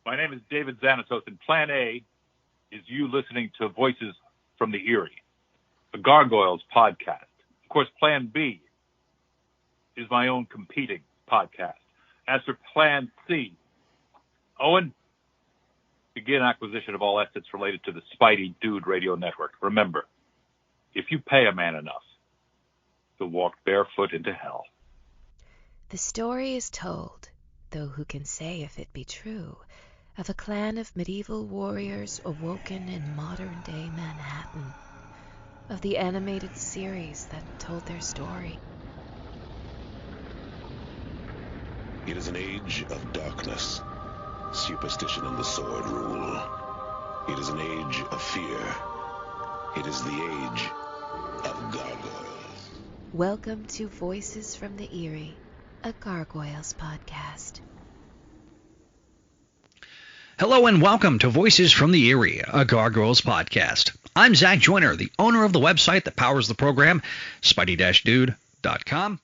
My name is David Xanatos, and Plan A is you listening to Voices from the Eyrie, a Gargoyles podcast. Of course, Plan B is my own competing podcast. As for Plan C, Owen, begin acquisition of all assets related to the Spidey Dude Radio Network. Remember, if you pay a man enough, he'll walk barefoot into hell. The story is told, though who can say if it be true, of a clan of medieval warriors awoken in modern-day Manhattan, of the animated series that told their story. It is an age of darkness. Superstition and the sword rule. It is an age of fear. It is the age of gargoyles. Welcome to Voices from the Eyrie, a Gargoyles podcast. Hello and welcome to Voices from the Eyrie, a Gargoyles podcast. I'm Zach Joyner, the owner of the website that powers the program, Spidey-Dude.com,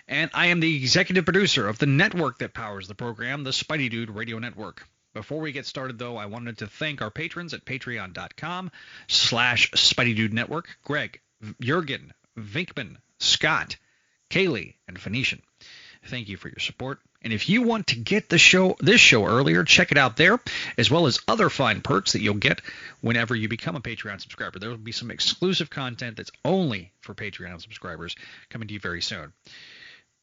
and I am the executive producer of the network that powers the program, the Spidey Dude Radio Network. Before we get started, though, I wanted to thank our patrons at patreon.com/SpideyDudeNetwork, Greg, Jurgen, Vinkman, Scott, Kaylee, and Phoenician. Thank you for your support. And if you want to get this show earlier, check it out there, as well as other fine perks that you'll get whenever you become a Patreon subscriber. There will be some exclusive content that's only for Patreon subscribers coming to you very soon.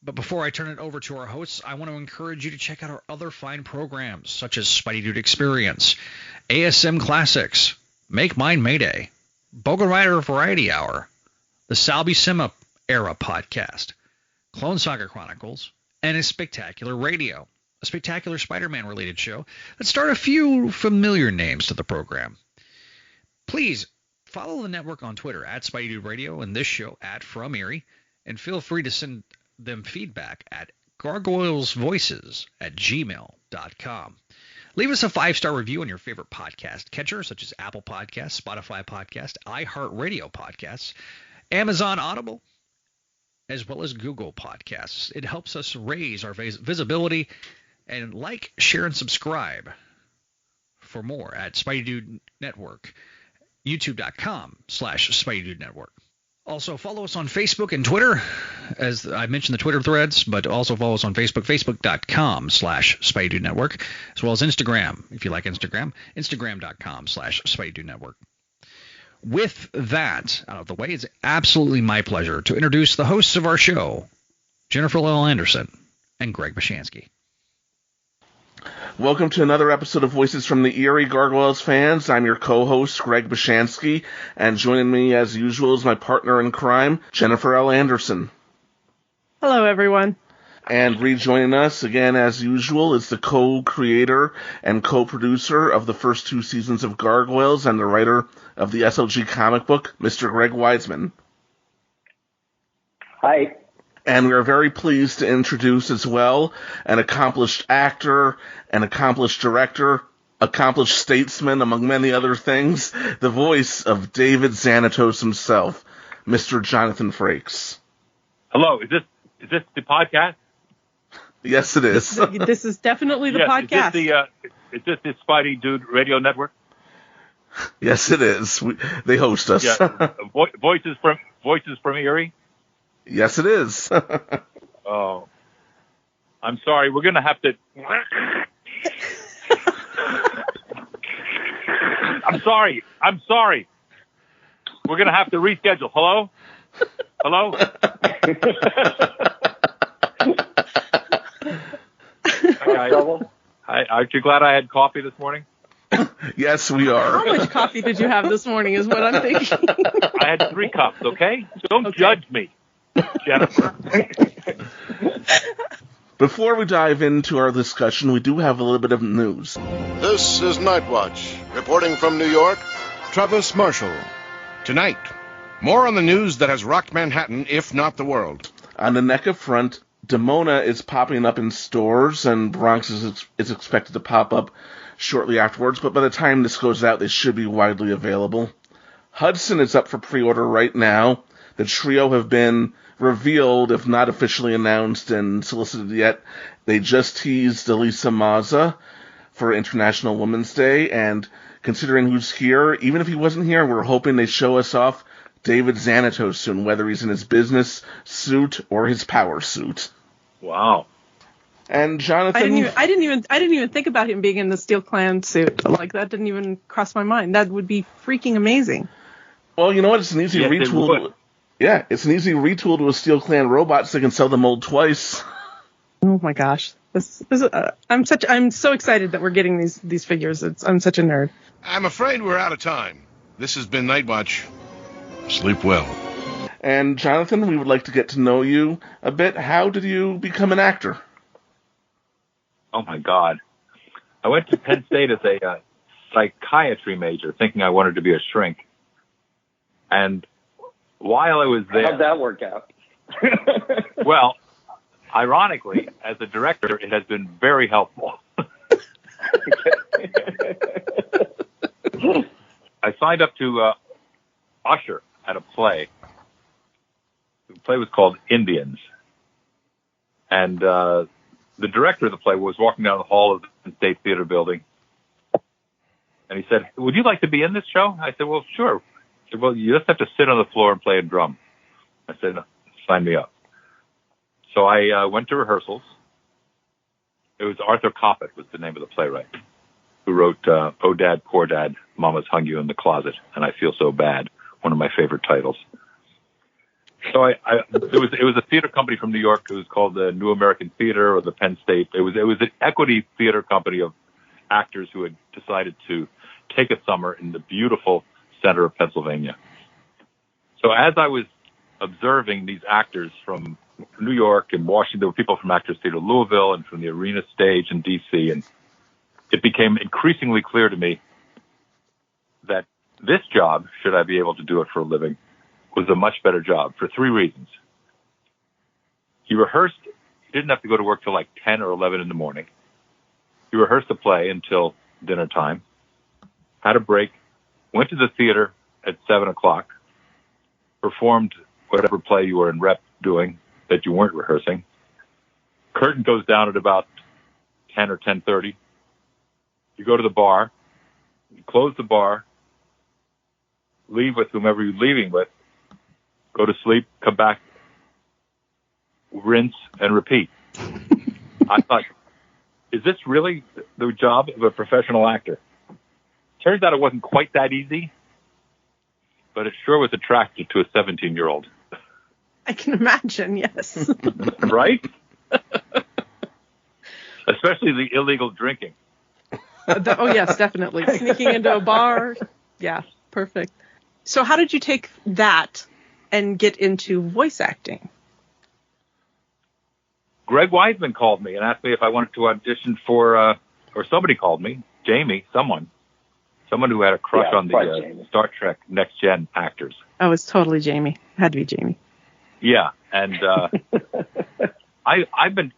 But before I turn it over to our hosts, I want to encourage you to check out our other fine programs, such as Spidey Dude Experience, ASM Classics, Make Mine Mayday, Bogan Rider Variety Hour, the Sal Buscema Era Podcast, Clone Saga Chronicles, and a Spectacular Radio, a Spectacular Spider-Man related show that starred a few familiar names to the program. Please follow the network on Twitter at Spidey Dude Radio and this show at From Eyrie, and feel free to send them feedback at gargoylesvoices@gmail.com. Leave us a 5-star review on your favorite podcast catcher, such as Apple Podcasts, Spotify Podcasts, iHeartRadio Podcasts, Amazon Audible, as well as Google Podcasts. It helps us raise our visibility, and like, share, and subscribe for more at Spidey Dude Network, youtube.com/Spidey Dude Network. Also, follow us on Facebook and Twitter, as I mentioned the Twitter threads, but also follow us on Facebook, facebook.com/Spidey Dude Network, as well as Instagram, if you like Instagram, instagram.com/Spidey Dude Network. With that out of the way, it's absolutely my pleasure to introduce the hosts of our show, Jennifer L. Anderson and Greg Weisman. Welcome to another episode of Voices from the Eyrie, Gargoyles fans. I'm your co-host, Greg Weisman, and joining me as usual is my partner in crime, Jennifer L. Anderson. Hello, everyone. And rejoining us again as usual is the co-creator and co-producer of the first 2 seasons of Gargoyles and the writer of the SLG comic book, Mr. Greg Weisman. Hi. And we are very pleased to introduce as well an accomplished actor, an accomplished director, accomplished statesman, among many other things, the voice of David Xanatos himself, Mr. Jonathan Frakes. Hello, is this the podcast? Yes, it is. This is definitely the podcast. Is this the Spidey Dude Radio Network? Yes, it is. They host us. Yeah. Voices from Eyrie? Yes, it is. Oh, I'm sorry. We're going to have to. I'm sorry. We're going to have to reschedule. Hello? Hi, guys. Hi, aren't you glad I had coffee this morning? Yes, we are. How much coffee did you have this morning is what I'm thinking. I had 3 cups, okay? Don't judge me, Jennifer. Before we dive into our discussion, we do have a little bit of news. This is Nightwatch, reporting from New York, Travis Marshall. Tonight, more on the news that has rocked Manhattan, if not the world. On the NECA front, Demona is popping up in stores, and Bronx is expected to pop up shortly afterwards, but by the time this goes out, they should be widely available. Hudson is up for pre-order right now. The trio have been revealed, if not officially announced and solicited yet. They just teased Elisa, for International Women's Day, and considering who's here, even if he wasn't here, we're hoping they show us off David Xanatos soon, whether he's in his business suit or his power suit. Wow. And Jonathan, I didn't even think about him being in the Steel Clan suit. Like, that didn't even cross my mind. That would be freaking amazing. Well, you know what? It's an easy retool. Yeah, it's an easy retool to a Steel Clan robot, so they can sell the mold twice. Oh my gosh, I'm so excited that we're getting these figures. I'm such a nerd. I'm afraid we're out of time. This has been Night Watch. Sleep well. And Jonathan, we would like to get to know you a bit. How did you become an actor? Oh my God, I went to Penn State as a psychiatry major, thinking I wanted to be a shrink. And while I was there, how'd that work out? Well, ironically, as a director, it has been very helpful. I signed up to usher at a play. The play was called Indians. And the director of the play was walking down the hall of the Penn State Theater building. And he said, "Would you like to be in this show?" I said, "Well, sure." He said, "Well, you just have to sit on the floor and play a drum." I said, "Sign me up." So I went to rehearsals. It was Arthur Coppett was the name of the playwright, who wrote Oh Dad, Poor Dad, Mama's Hung You in the Closet, and I Feel So Bad, one of my favorite titles. So it was a theater company from New York. It was called the New American Theater or the Penn State. It was an equity theater company of actors who had decided to take a summer in the beautiful center of Pennsylvania. So as I was observing these actors from New York and Washington, there were people from Actors Theater Louisville and from the Arena Stage in D.C., and it became increasingly clear to me that this job, should I be able to do it for a living, was a much better job for three reasons. You rehearsed, you didn't have to go to work till like 10 or 11 in the morning. You rehearsed the play until dinner time, had a break, went to the theater at 7 o'clock, performed whatever play you were in rep doing that you weren't rehearsing. Curtain goes down at about 10 or 10:30. You go to the bar, you close the bar, leave with whomever you're leaving with, go to sleep, come back, rinse, and repeat. I thought, is this really the job of a professional actor? Turns out it wasn't quite that easy, but it sure was attractive to a 17-year-old. I can imagine, yes. Right? Especially the illegal drinking. Oh, yes, definitely. Sneaking into a bar. Yeah, perfect. So how did you take that and get into voice acting? Greg Weisman called me and asked me if I wanted to audition for, or somebody called me, Jamie, someone who had a crush on the Star Trek Next Gen actors. Oh, it's totally Jamie. It had to be Jamie. Yeah, and I had been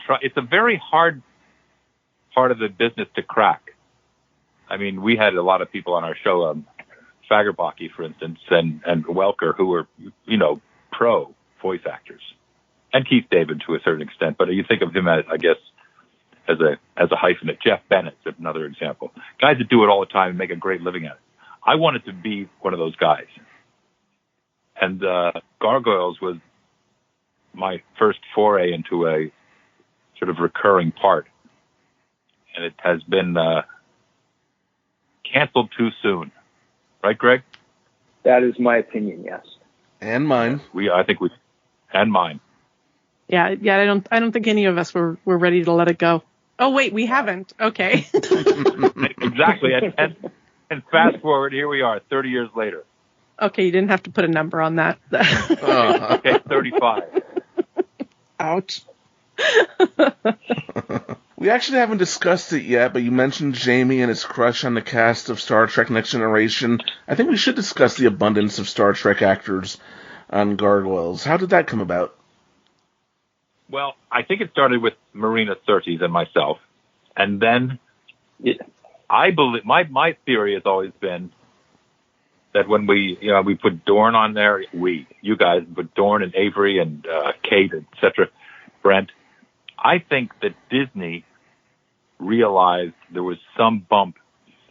trying. It's a very hard part of the business to crack. I mean, we had a lot of people on our show, Fagerbaki, for instance, and Welker, who were, pro voice actors, and Keith David to a certain extent. But you think of him as, I guess, as a hyphenate. Jeff Bennett's another example. Guys that do it all the time and make a great living at it. I wanted to be one of those guys. And Gargoyles was my first foray into a sort of recurring part. And it has been canceled too soon. Right, Greg? That is my opinion, yes. And mine. And mine. Yeah. I don't think any of us were ready to let it go. Oh wait, we haven't. Okay. Exactly. And fast forward, here we are, 30 years later. Okay, you didn't have to put a number on that. Okay, 35. Ouch. We actually haven't discussed it yet, but you mentioned Jamie and his crush on the cast of Star Trek Next Generation. I think we should discuss the abundance of Star Trek actors on Gargoyles. How did that come about? Well, I think it started with Marina Sirtis and myself. And then I believe my theory has always been that when we put Dorn on there, you guys put Dorn and Eyrie and Kate, etc., Brent, I think that Disney realized there was some bump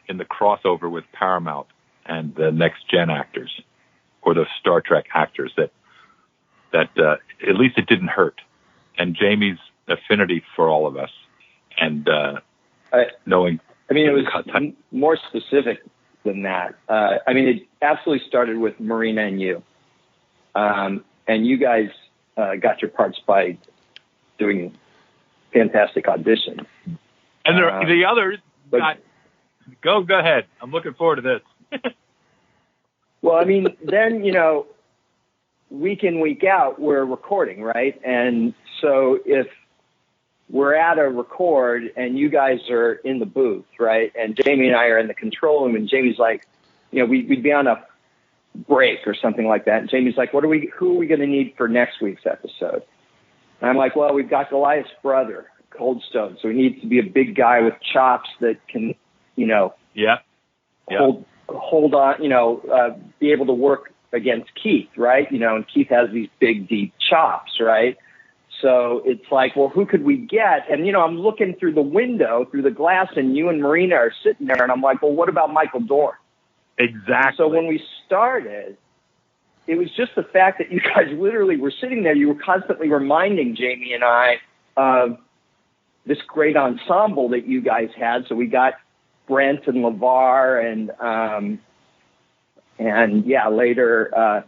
in the crossover with Paramount and the Next Gen actors or the Star Trek actors that at least it didn't hurt. And Jamie's affinity for all of us and knowing. I mean, it was more specific than that. I mean, it absolutely started with Marina and you. And you guys got your parts by doing fantastic auditions. And the others got... Go ahead. I'm looking forward to this. Well, I mean, then, week in, week out, we're recording, right? And so if we're at a record and you guys are in the booth, right? And Jamie and I are in the control room, and Jamie's like, we'd be on a break or something like that. And Jamie's like, who are we going to need for next week's episode? And I'm like, well, we've got Goliath's brother, Coldstone. So he needs to be a big guy with chops that can, hold on, be able to work against Keith, right? And Keith has these big, deep chops, right? So it's like, well, who could we get? And, I'm looking through the window, through the glass, and you and Marina are sitting there, and I'm like, well, what about Michael Dorn? Exactly. So when we started, it was just the fact that you guys literally were sitting there. You were constantly reminding Jamie and I of this great ensemble that you guys had. So we got Brent and LeVar and later,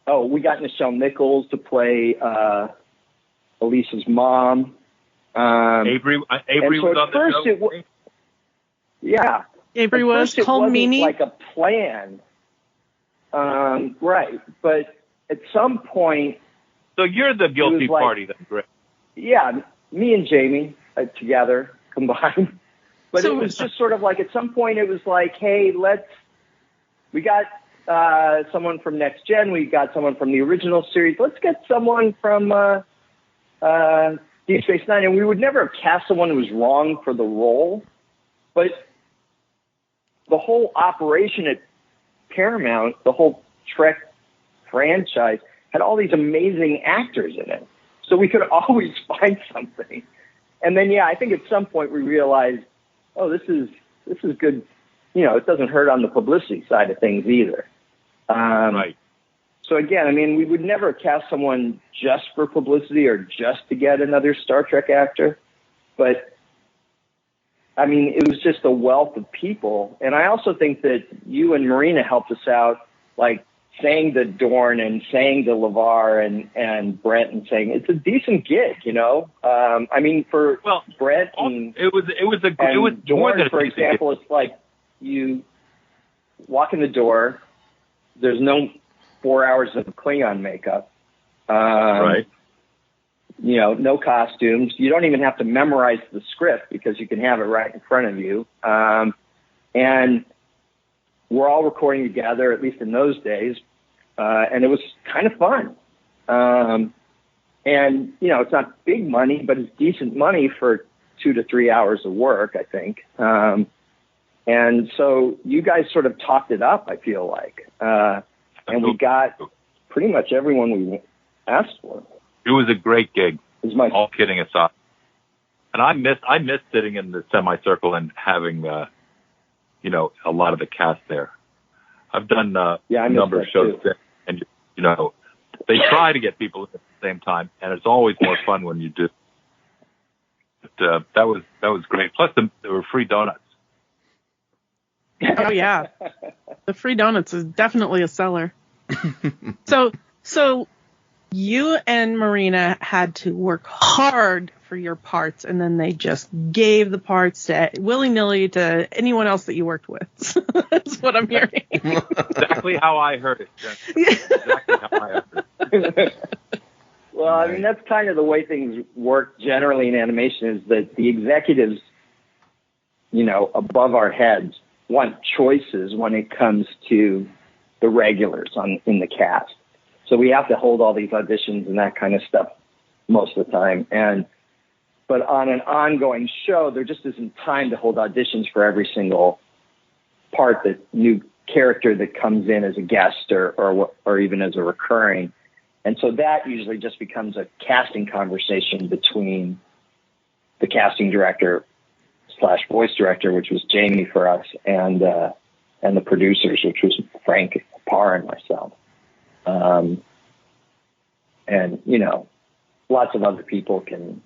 we got Nichelle Nichols to play Elisa's mom. Avery was on the show. Yeah. Avery was. Call Meanie. Like a plan. Right. But at some point. So you're the guilty party then, Greg. Yeah. Me and Jamie together combined. But it was just sort of like at some point it was like, hey, we got someone from Next Gen. We got someone from the original series. Let's get someone from Deep Space Nine. And we would never have cast someone who was wrong for the role. But the whole operation at Paramount, the whole Trek franchise, had all these amazing actors in it. So we could always find something. And then, I think at some point we realized, oh, this is good. It doesn't hurt on the publicity side of things either. Right. So again, I mean, we would never cast someone just for publicity or just to get another Star Trek actor. But I mean, it was just a wealth of people. And I also think that you and Marina helped us out, like saying to Dorn and saying to LeVar and Brent and saying it's a decent gig, I mean, for Brent and it was Dorn, for example, it's like you walk in the door. There's no 4 hours of Klingon makeup. Right. No costumes. You don't even have to memorize the script because you can have it right in front of you. And we're all recording together, at least in those days. And it was kind of fun. And, it's not big money, but it's decent money for 2 to 3 hours of work, I think. And so you guys sort of topped it up, I feel like. And we got pretty much everyone we asked for. It was a great gig. All kidding aside. And I miss sitting in the semicircle and having, a lot of the cast there. I've done a number of shows there, and, they try to get people at the same time, and it's always more fun when you do. But, that was great. Plus, there were free donuts. Oh, yeah. The free donuts is definitely a seller. So you and Marina had to work hard for your parts, and then they just gave the parts willy-nilly to anyone else that you worked with. That's what I'm hearing. Exactly how I heard it, Jen. Exactly how I heard it. Well, I mean, that's kind of the way things work generally in animation, is that the executives, above our heads want choices when it comes to the regulars in the cast. So we have to hold all these auditions and that kind of stuff most of the time. But on an ongoing show, there just isn't time to hold auditions for every single part, that new character that comes in as a guest or even as a recurring. And so that usually just becomes a casting conversation between the casting director / voice director, which was Jamie for us, and the producers, which was Frank, Parr, and myself. And, you know, lots of other people can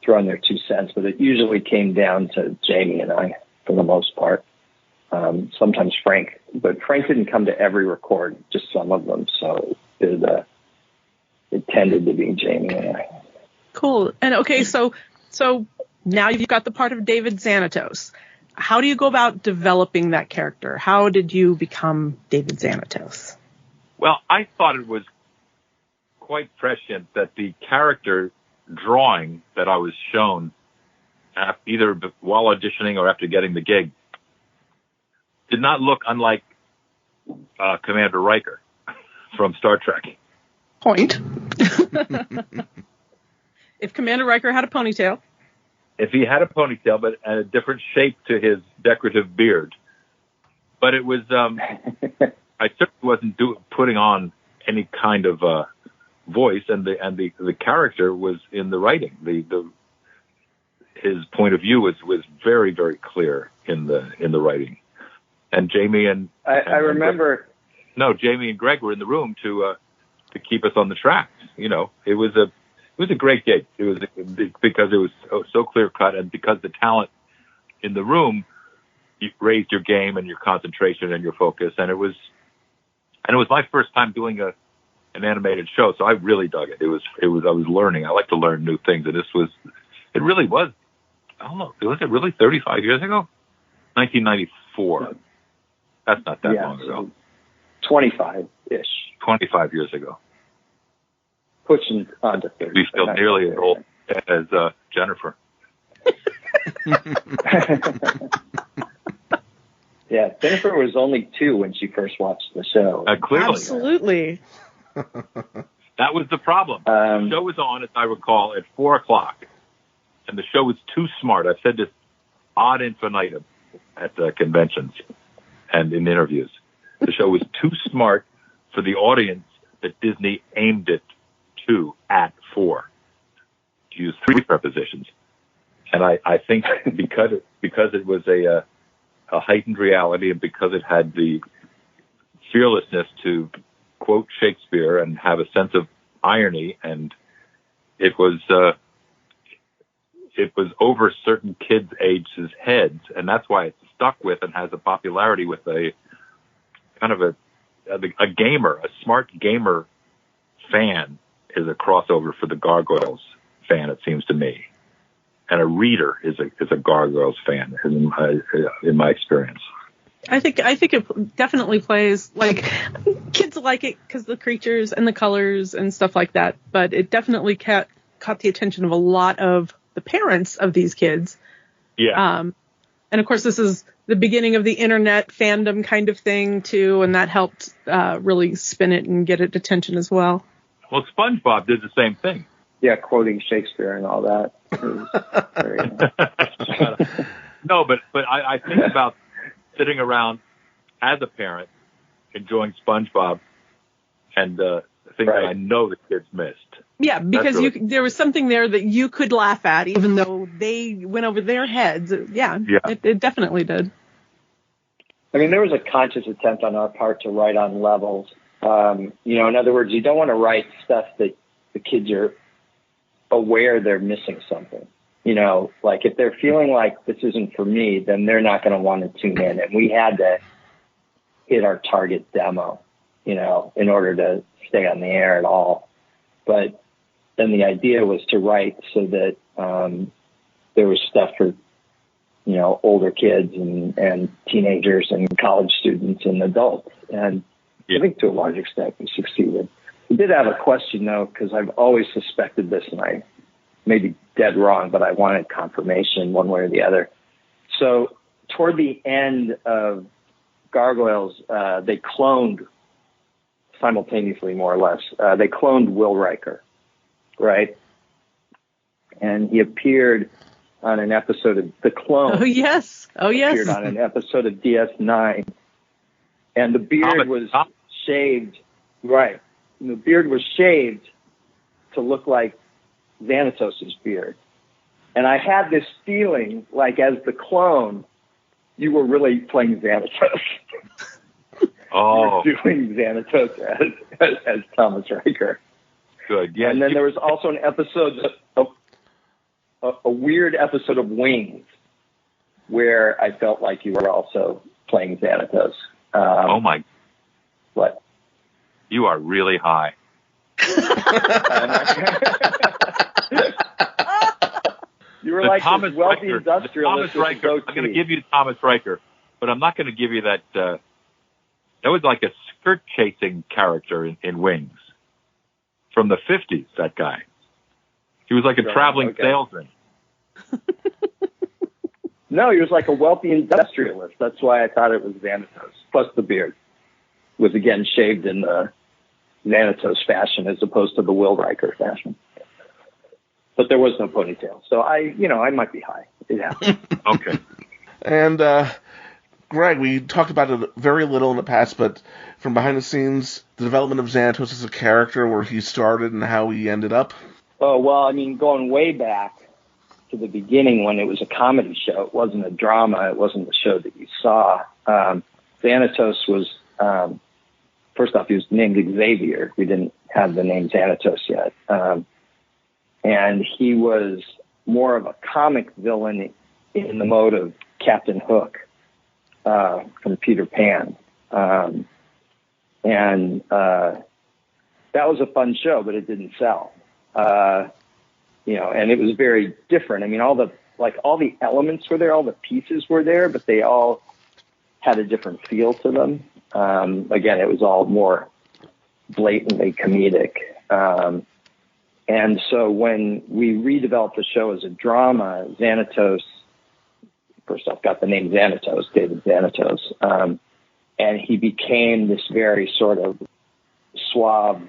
throw in their 2 cents, but it usually came down to Jamie and I for the most part. Sometimes Frank, but Frank didn't come to every record, just some of them. So it tended to be Jamie and I. Cool. And okay, so now you've got the part of David Xanatos. How do you go about developing that character? How did you become David Xanatos? Well, I thought it was quite prescient that the character drawing that I was shown either while auditioning or after getting the gig did not look unlike Commander Riker from Star Trek. Point. If Commander Riker had a ponytail. If he had a ponytail, but a different shape to his decorative beard. But it was, I certainly wasn't putting on any kind of voice, and the character was in the writing. His point of view was very, very clear in the writing. And Jamie and I remember. Jamie and Greg were in the room to keep us on the tracks. You know, it was a great gig. It was because it was so clear cut, and because the talent in the room raised your game and your concentration and your focus. And it was my first time doing an animated show, so I really dug it. I was learning. I like to learn new things, and it really was. I don't know. Was it really 35 years ago? 1994. That's not that long ago. 25-ish. 25 years ago. Pushing on to 30. We feel nearly as old as Jennifer. Yeah, Jennifer was only 2 when she first watched the show. Clearly. Absolutely. That was the problem. The show was on, as I recall, at 4 o'clock. And the show was too smart. I've said this ad infinitum at conventions and in interviews. The show was too smart for the audience that Disney aimed it to at 4. To use 3 prepositions. And I think because it was a heightened reality, and because it had the fearlessness to quote Shakespeare and have a sense of irony, and it was over certain kids' ages' heads, and that's why it's stuck with and has a popularity with a kind of a gamer, a smart gamer fan is a crossover for the Gargoyles fan, it seems to me. And a reader is a Gargoyles fan, in my experience. I think it definitely plays, like, kids like it because the creatures and the colors and stuff like that, but it definitely caught the attention of a lot of the parents of these kids. Yeah. And of course, this is the beginning of the internet fandom kind of thing too, and that helped really spin it and get it attention as well. Well, SpongeBob did the same thing. Yeah, quoting Shakespeare and all that. No, but I think about sitting around as a parent, enjoying SpongeBob, and things that I know the kids missed. Yeah, because there was something there that you could laugh at, even though they went over their heads. Yeah. It definitely did. I mean, there was a conscious attempt on our part to write on levels. In other words, you don't want to write stuff that the kids are aware they're missing something. You know, like if they're feeling like this isn't for me, then they're not going to want to tune in. And we had to hit our target demo, in order to stay on the air at all. But then the idea was to write so that there was stuff for, older kids and teenagers and college students and adults. And I think to a large extent we succeeded. We did have a question, though, because I've always suspected this, and I may be dead wrong, but I wanted confirmation one way or the other. So toward the end of Gargoyles, they cloned simultaneously, more or less. They cloned Will Riker, right? And he appeared on an episode of The Clone. Oh, yes. Appeared on an episode of DS9. And the beard was shaved. Right. And the beard was shaved to look like Xanatos' beard. And I had this feeling like as the clone, you were really playing Xanatos. Oh. You were doing Xanatos as Thomas Riker. Good. Yeah. And then there was also an episode, a weird episode of Wings, where I felt like you were also playing Xanatos. Oh my! What? You are really high. You were like this wealthy industrialist. Thomas Riker. I'm going to give you Thomas Riker, but I'm not going to give you that. That was like a skirt chasing character in Wings from the 50s. That guy. He was like a traveling salesman. No, he was like a wealthy industrialist. That's why I thought it was Xanatos. Plus the beard was again shaved in the Xanatos fashion as opposed to the Will Riker fashion. But there was no ponytail. So I might be high. It happened. Okay. And, Greg, we talked about it very little in the past, but from behind the scenes, the development of Xanatos as a character, where he started and how he ended up. Oh, well, I mean, going way back to the beginning when it was a comedy show, it wasn't a drama, it wasn't the show that you saw. Xanatos was, first off, he was named Xavier. We didn't have the name Xanatos yet. And he was more of a comic villain in the mode of Captain Hook from Peter Pan. And that was a fun show, but it didn't sell. And it was very different. I mean, all the elements were there, all the pieces were there, but they all had a different feel to them. Again, it was all more blatantly comedic. And so when we redeveloped the show as a drama, Xanatos, first off, got the name Xanatos, David Xanatos. And he became this very sort of suave,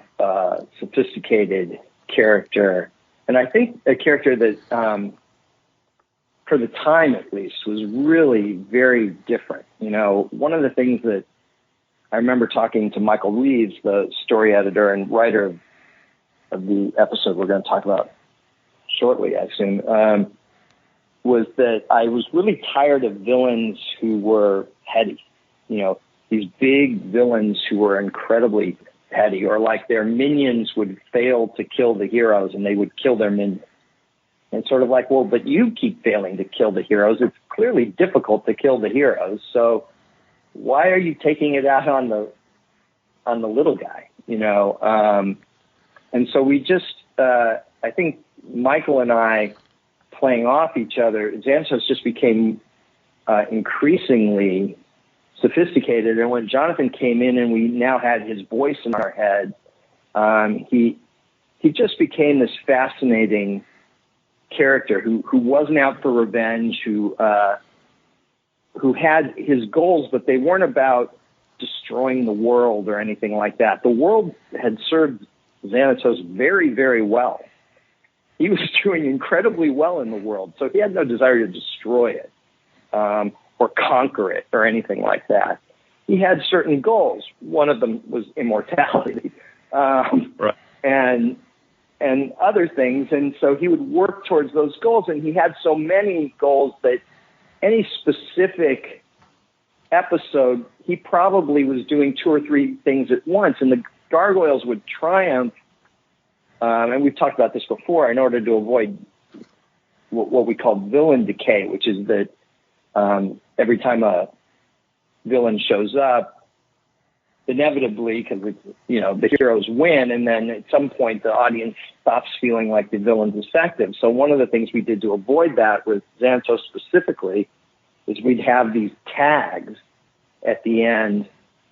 sophisticated character. And I think a character that, for the time at least, was really very different. One of the things that I remember talking to Michael Reeves, the story editor and writer of the episode we're going to talk about shortly, I assume, was that I was really tired of villains who were petty. These big villains who were incredibly petty, or like their minions would fail to kill the heroes and they would kill their minions. And sort of like, well, but you keep failing to kill the heroes. It's clearly difficult to kill the heroes. So why are you taking it out on the little guy? And so we just, I think Michael and I playing off each other, Xanatos just became increasingly sophisticated. And when Jonathan came in and we now had his voice in our head, he just became this fascinating character who wasn't out for revenge, who had his goals, but they weren't about destroying the world or anything like that. The world had served Xanatos very, very well. He was doing incredibly well in the world, so he had no desire to destroy it or conquer it or anything like that. He had certain goals. One of them was immortality, right. and other things. And so he would work towards those goals, and he had so many goals that any specific episode, he probably was doing 2 or 3 things at once, and the gargoyles would triumph. And we've talked about this before, in order to avoid what we call villain decay, which is that every time a villain shows up, inevitably, because the heroes win, and then at some point the audience stops feeling like the villain's effective. So one of the things we did to avoid that with Xanatos specifically is we'd have these tags at the end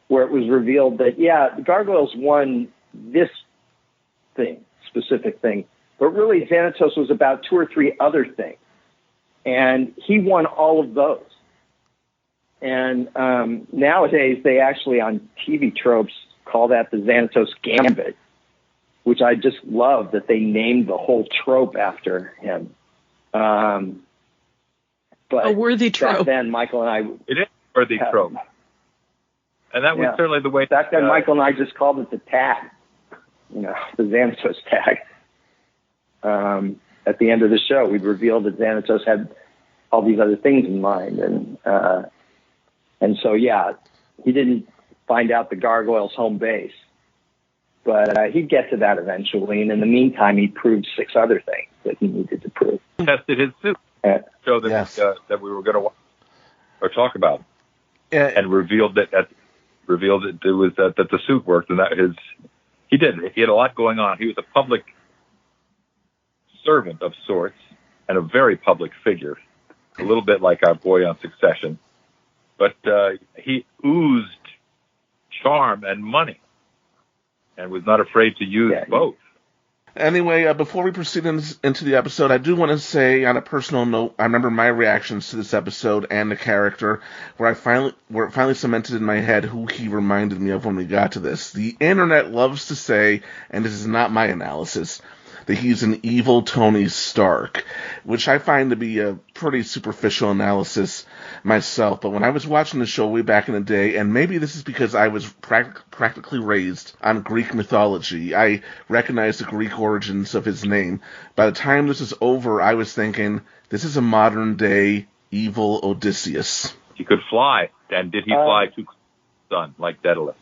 where it was revealed that, the gargoyles won this specific thing, but really Xanatos was about 2 or 3 other things, and he won all of those. And nowadays they actually on TV tropes call that the Xanatos Gambit, which I just love that they named the whole trope after him. But a worthy trope. Back then, Michael and I, it is a worthy trope, and that was certainly the way. Back then, Michael and I just called it the tag, the Xanatos tag. And at the end of the show, we'd reveal that Xanatos had all these other things in mind. And so, yeah, he didn't find out the gargoyle's home base, but he'd get to that eventually. And in the meantime, he proved 6 other things that he needed to prove. Tested his suit, show that Yes. that we were going to watch or talk about, Yeah. and revealed that it was that the suit worked, and that he had a lot going on. He was a public servant of sorts and a very public figure, a little bit like our boy on Succession, but he oozed charm and money and was not afraid to use both. Anyway, before we proceed into the episode, I do want to say, on a personal note, I remember my reactions to this episode and the character, where it finally cemented in my head who he reminded me of when we got to this. The internet loves to say, and this is not my analysis, that he's an evil Tony Stark, which I find to be a pretty superficial analysis myself. But when I was watching the show way back in the day, and maybe this is because I was practically raised on Greek mythology, I recognized the Greek origins of his name. By the time this is over, I was thinking, this is a modern-day evil Odysseus. He could fly, and did he fly to the sun like Daedalus?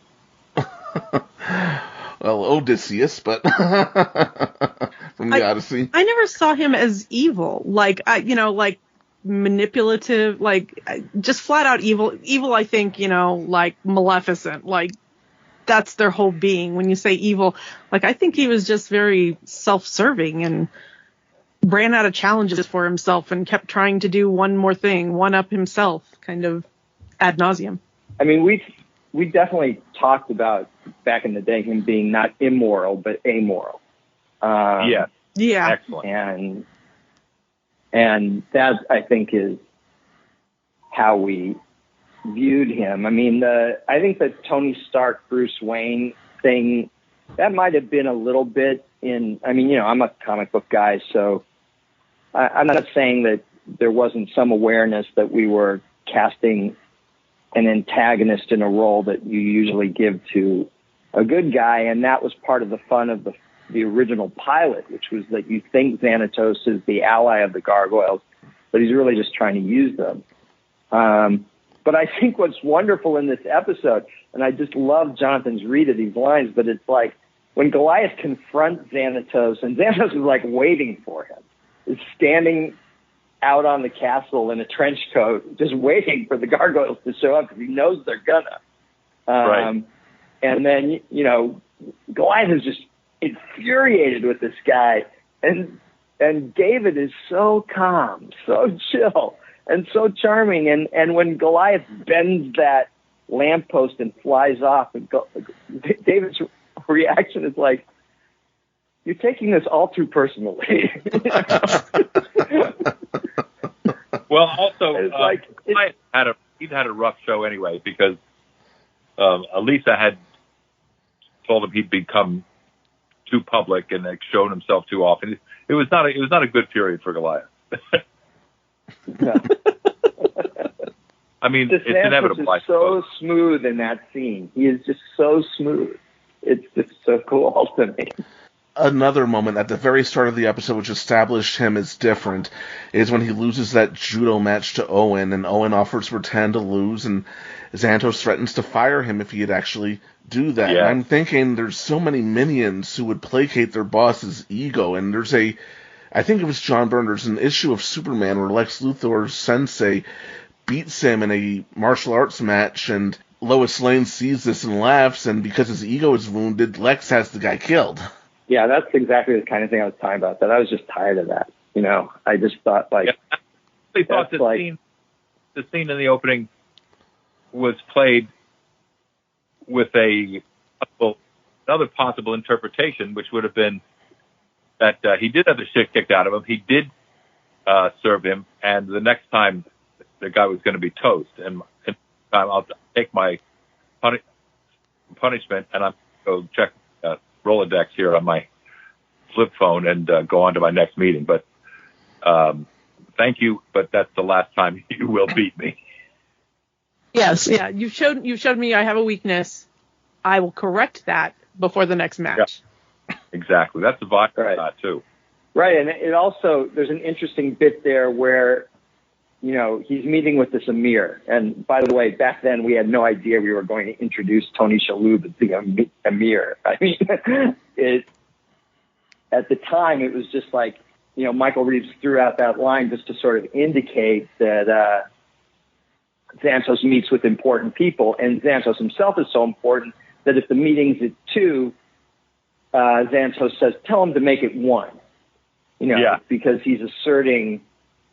Well, Odysseus, but from the Odyssey. I never saw him as evil, like manipulative, just flat out evil. Evil, I think, like Maleficent, like that's their whole being. When you say evil, I think he was just very self-serving and ran out of challenges for himself and kept trying to do one more thing, one up himself, kind of ad nauseum. I mean, we definitely talked about back in the day him being not immoral but amoral. Yeah. Excellent. And that, I think, is how we viewed him. I mean, I think the Tony Stark, Bruce Wayne thing, that might have been a little bit I'm a comic book guy, so I'm not saying that there wasn't some awareness that we were casting an antagonist in a role that you usually give to a good guy, and that was part of the fun of the original pilot, which was that you think Xanatos is the ally of the gargoyles, but he's really just trying to use them. But I think what's wonderful in this episode, and I just love Jonathan's read of these lines, but it's like when Goliath confronts Xanatos, and Xanatos is waiting for him, is standing out on the castle in a trench coat, just waiting for the gargoyles to show up because he knows they're gonna. Right. And then, Goliath is just infuriated with this guy, and David is so calm, so chill, and so charming. And when Goliath bends that lamppost and flies off, and David's reaction is like, "You're taking this all too personally." Well, also, he'd had a rough show anyway because Elisa had told him he'd become too public and shown himself too often. It was not a good period for Goliath. I mean, it's inevitable. Is so smooth in that scene. He is just so smooth. It's just so cool to me. Another moment at the very start of the episode which established him as different is when he loses that judo match to Owen, and Owen offers to pretend to lose, and Xanatos threatens to fire him if he'd actually do that. Yeah. And I'm thinking there's so many minions who would placate their boss's ego, and I think it was John Byrne, there's an issue of Superman where Lex Luthor's sensei beats him in a martial arts match, and Lois Lane sees this and laughs, and because his ego is wounded, Lex has the guy killed. Yeah, that's exactly the kind of thing I was talking about. That I was just tired of that. I just thought I thought the scene in the opening was played with another possible interpretation, which would have been that he did have the shit kicked out of him. He did serve him, and the next time the guy was going to be toast. And I'll take my punishment, and I'm going to check Rolodex here on my flip phone and go on to my next meeting. But thank you, but that's the last time you will beat me. Yes, yeah. You've showed me I have a weakness. I will correct that before the next match. Yeah. Exactly. That's the vibe I got too. Right, and it also, there's an interesting bit there where, you know, he's meeting with this Emir. And by the way, back then we had no idea we were going to introduce Tony Shalhoub as the Emir. I mean, at the time it was just like, you know, Michael Reeves threw out that line just to sort of indicate that Xanatos meets with important people, and Xanatos himself is so important that if the meeting's at 2, Xanatos says, tell him to make it 1. You know, because he's asserting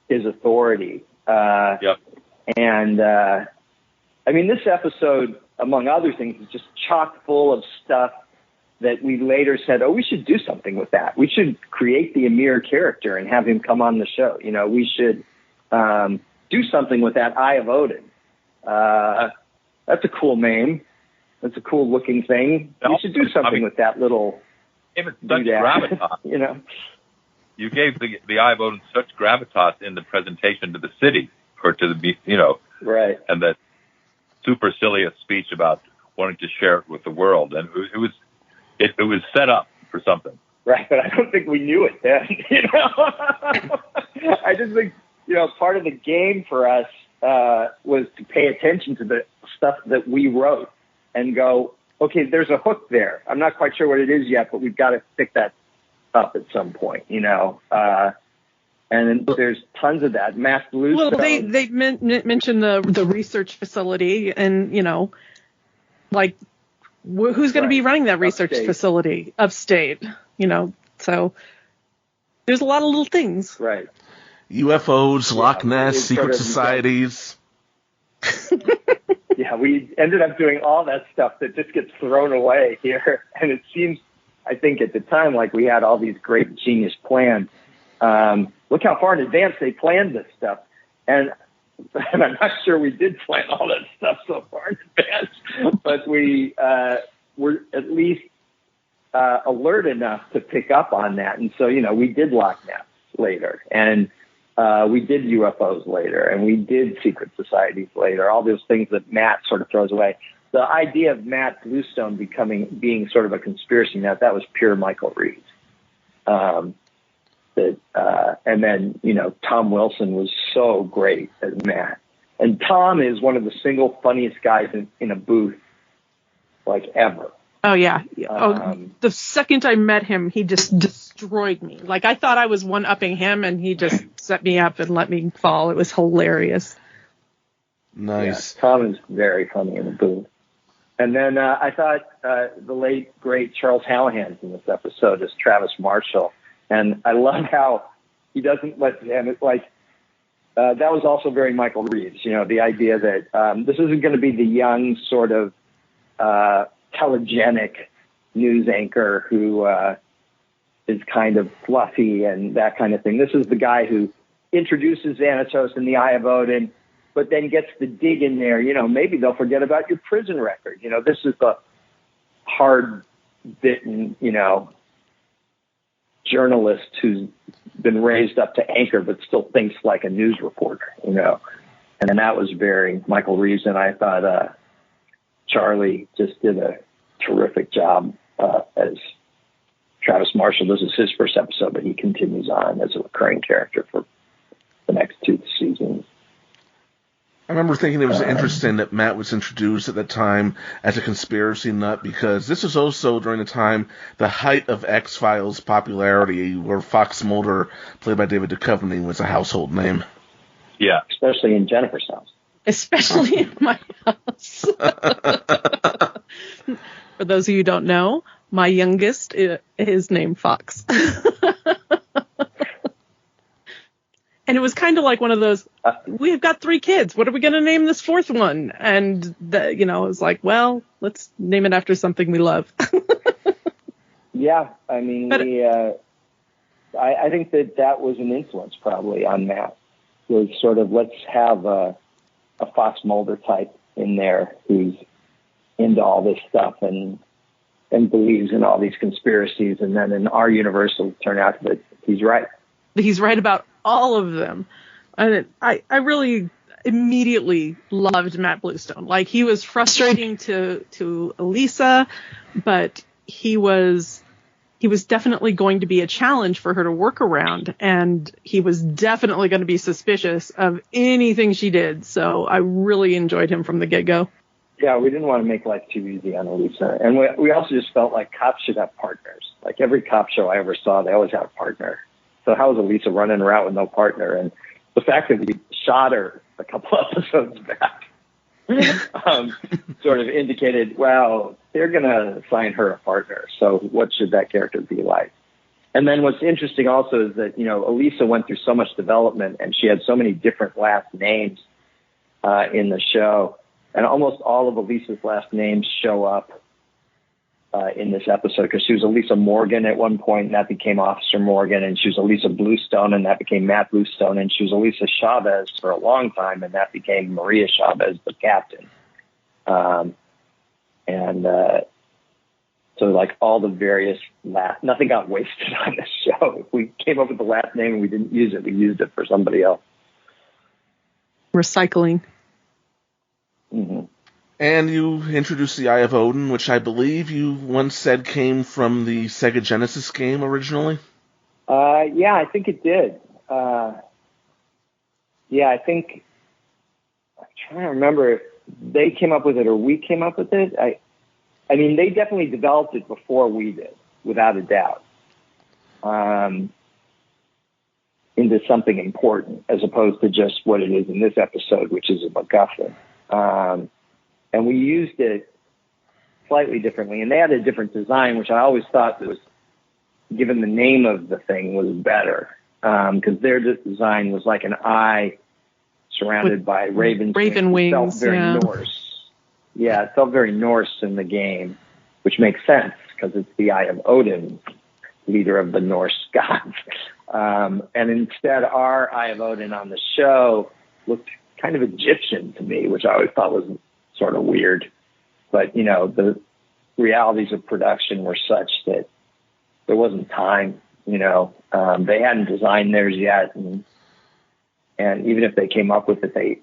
his authority. Yep. And, I mean, this episode, among other things, is just chock full of stuff that we later said, oh, we should do something with that. We should create the Emir character and have him come on the show. You know, we should do something with that Eye of Odin. That's a cool name. That's a cool looking thing. We should do something with that little... If it's such gravitas. You know? You gave the Eye of Odin such gravitas in the presentation to the city, or to the, you know, right, and that supercilious speech about wanting to share it with the world, and it was set up for something. Right, but I don't think we knew it then. You know, I just think, you know, part of the game for us was to pay attention to the stuff that we wrote and go, okay, there's a hook there. I'm not quite sure what it is yet, but we've got to pick that up at some point, you know. And there's tons of that. Matt Bluestone. Well, they mentioned the research facility, and, you know, like, who's going to be running that research facility upstate, you know. So there's a lot of little things. Right. UFOs, Loch Ness, secret societies. Yeah, we ended up doing all that stuff that just gets thrown away here. And it seems, I think at the time, like we had all these great genius plans. Look how far in advance they planned this stuff. And I'm not sure we did plan all that stuff so far in advance, but we were at least alert enough to pick up on that. And so, you know, we did Loch Ness later, and we did UFOs later, and we did secret societies later, all those things that Matt sort of throws away. The idea of Matt Bluestone being sort of a conspiracy nut, that was pure Michael Reeves. And then, you know, Tom Wilson was so great as Matt. And Tom is one of the single funniest guys in a booth, like, ever. Oh, yeah. The second I met him, he just destroyed me. Like, I thought I was one-upping him, and he just set me up and let me fall. It was hilarious. Nice. Yeah, Tom is very funny in the booth. And then I thought the late, great Charles Hallahan's in this episode as Travis Marshall. And I love how he doesn't let him, it's like, that was also very Michael Reeves, you know, the idea that this isn't going to be the young sort of telegenic news anchor who is kind of fluffy and that kind of thing. This is the guy who introduces Xanatos in the Eye of Odin, but then gets the dig in there. You know, maybe they'll forget about your prison record. You know, this is the hard-bitten, you know, journalist who's been raised up to anchor but still thinks like a news reporter, you know. And that was very Michael Reeves, and I thought Charlie just did a terrific job as Travis Marshall. This is his first episode, but he continues on as a recurring character for the next 2 seasons. I remember thinking it was interesting that Matt was introduced at that time as a conspiracy nut, because this was also during the time, the height of X-Files popularity, where Fox Mulder, played by David Duchovny, was a household name. Yeah. Especially in Jennifer's house. Especially in my house. For those of you who don't know, my youngest is named Fox. And it was kind of like one of those, we've got 3 kids. What are we going to name this 4th one? And, you know, it was like, well, let's name it after something we love. Yeah. I mean, I think that was an influence probably on Matt. Was sort of, let's have a Fox Mulder type in there who's into all this stuff and believes in all these conspiracies. And then in our universe, it'll turn out that he's right. He's right about all of them. And I really immediately loved Matt Bluestone. Like, he was frustrating to Elisa, but he he was definitely going to be a challenge for her to work around, and he was definitely going to be suspicious of anything she did. So I really enjoyed him from the get-go. Yeah, we didn't want to make life too easy on Elisa. And we also just felt like cops should have partners. Like every cop show I ever saw, they always had a partner. So how was Elisa running around with no partner? And the fact that we shot her a couple episodes back sort of indicated, well, they're going to assign her a partner. So what should that character be like? And then what's interesting also is that, Elisa went through so much development, and she had so many different last names in the show. And almost all of Elisa's last names show up in this episode, because she was Elisa Morgan at one point, and that became Officer Morgan, and she was Elisa Bluestone, and that became Matt Bluestone, and she was Elisa Chavez for a long time, and that became Maria Chavez, the captain. So like all the various nothing got wasted on this show. If we came up with the last name and we didn't use it, we used it for somebody else. Recycling. Mm-hmm. And you introduced the Eye of Odin, which I believe you once said came from the Sega Genesis game originally. Yeah, I think it did. I think I'm trying to remember if they came up with it or we came up with it. I mean, they definitely developed it before we did, without a doubt, into something important as opposed to just what it is in this episode, which is a MacGuffin. And we used it slightly differently, and they had a different design, which I always thought was, given the name of the thing, was better, because their design was like an eye surrounded by raven wings. It felt very Norse. Yeah, it felt very Norse in the game, which makes sense because it's the Eye of Odin, leader of the Norse gods. And instead, our Eye of Odin on the show looked kind of Egyptian to me, which I always thought was sort of weird. But, the realities of production were such that there wasn't time, they hadn't designed theirs yet. And even if they came up with it, they,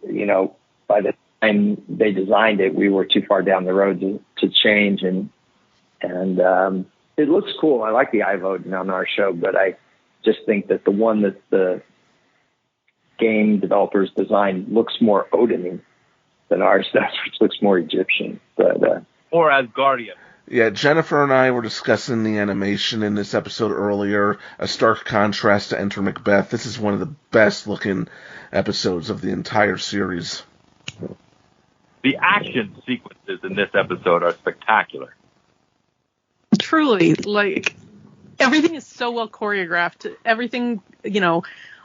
by the time they designed it, we were too far down the road to change. And it looks cool. I like the Eye of Odin on our show, but I just think that the one that the game developers designed looks more Odin-y than our stuff, which looks more Egyptian. But or Asgardian. Yeah, Jennifer and I were discussing the animation in this episode earlier, a stark contrast to Enter Macbeth. This is one of the best-looking episodes of the entire series. The action sequences in this episode are spectacular. Truly, like, everything is so well choreographed. Everything,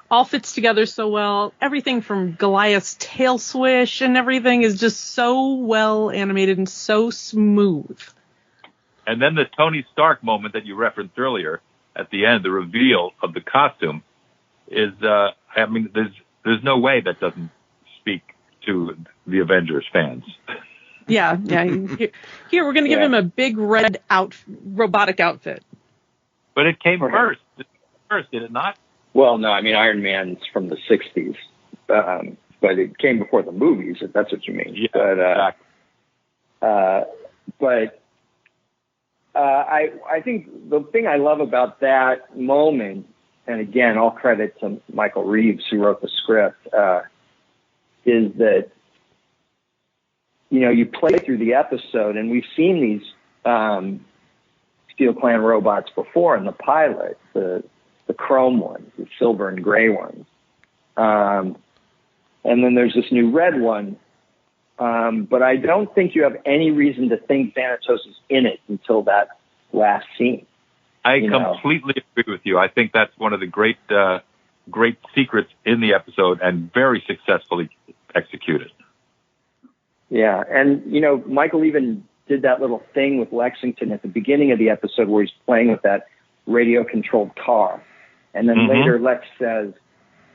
all fits together so well. Everything from Goliath's tail swish and everything is just so well animated and so smooth. And then the Tony Stark moment that you referenced earlier at the end, the reveal of the costume, is, there's no way that doesn't speak to the Avengers fans. Yeah. Here we're going to give him a big red robotic outfit. But it came first, did it not? Well, no, Iron Man's from the 60s, but it came before the movies, if that's what you mean. Yeah, exactly. I think the thing I love about that moment, and again, all credit to Michael Reeves, who wrote the script, is that, you play through the episode, and we've seen these Steel Clan robots before in the pilot, the chrome ones, the silver and gray ones. And then there's this new red one. But I don't think you have any reason to think Xanatos is in it until that last scene. I completely agree with you. I think that's one of the great secrets in the episode, and very successfully executed. Yeah. And, Michael even did that little thing with Lexington at the beginning of the episode where he's playing with that radio-controlled car. And then later Lex says,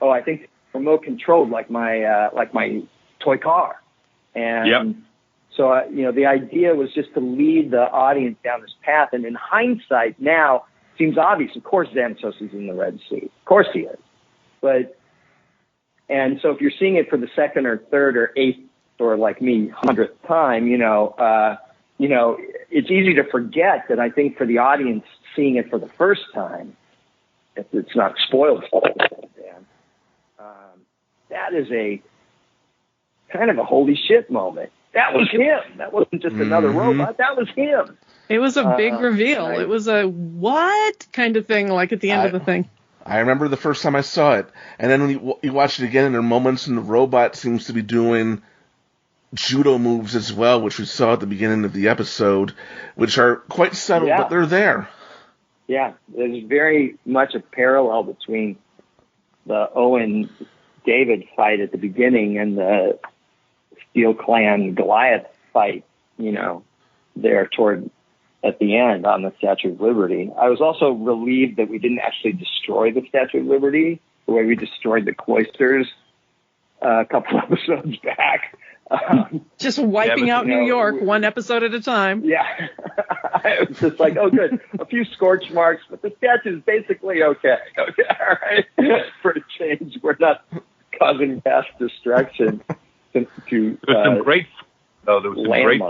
"Oh, I think it's remote controlled like my toy car." And so, the idea was just to lead the audience down this path. And in hindsight now, it seems obvious. Of course, Xanatos is in the Red Sea. Of course he is. And so if you're seeing it for the second or third or eighth or like me, 100th time, it's easy to forget that I think for the audience seeing it for the first time, if it's not spoiled for them, that is a kind of a holy shit moment. That was him. That wasn't just another robot. That was him. It was a big reveal. It was a what kind of thing, like at the end of the thing. I remember the first time I saw it, and then when you watch it again, and there are moments when the robot seems to be doing judo moves as well, which we saw at the beginning of the episode, which are quite subtle, but they're there. Yeah, there's very much a parallel between the Owen-David fight at the beginning and the Steel Clan Goliath fight, there at the end on the Statue of Liberty. I was also relieved that we didn't actually destroy the Statue of Liberty the way we destroyed the cloisters a couple episodes back. Just wiping out New York one episode at a time. Yeah. I was just like, oh, good. A few scorch marks, but the statue is basically okay. Okay, all right. For a change, we're not causing mass destruction. There was some great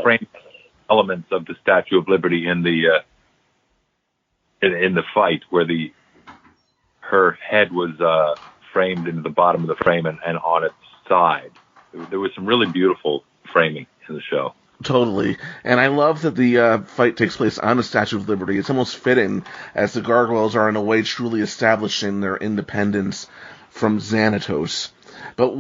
frame elements of the Statue of Liberty in the fight where her head was framed into the bottom of the frame and on its side. There was some really beautiful framing in the show. Totally. And I love that the fight takes place on the Statue of Liberty. It's almost fitting, as the gargoyles are in a way truly establishing their independence from Xanatos. But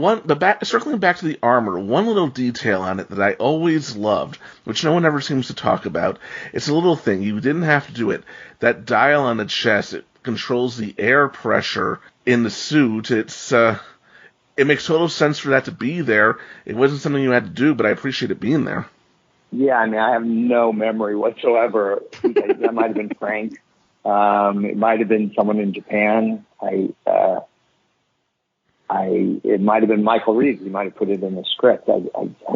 circling back to the armor, one little detail on it that I always loved, which no one ever seems to talk about, it's a little thing. You didn't have to do it. That dial on the chest, it controls the air pressure in the suit. It makes total sense for that to be there. It wasn't something you had to do, but I appreciate it being there. Yeah, I mean, I have no memory whatsoever. That might have been Frank. It might have been someone in Japan. It might have been Michael Reeves. He might have put it in the script. I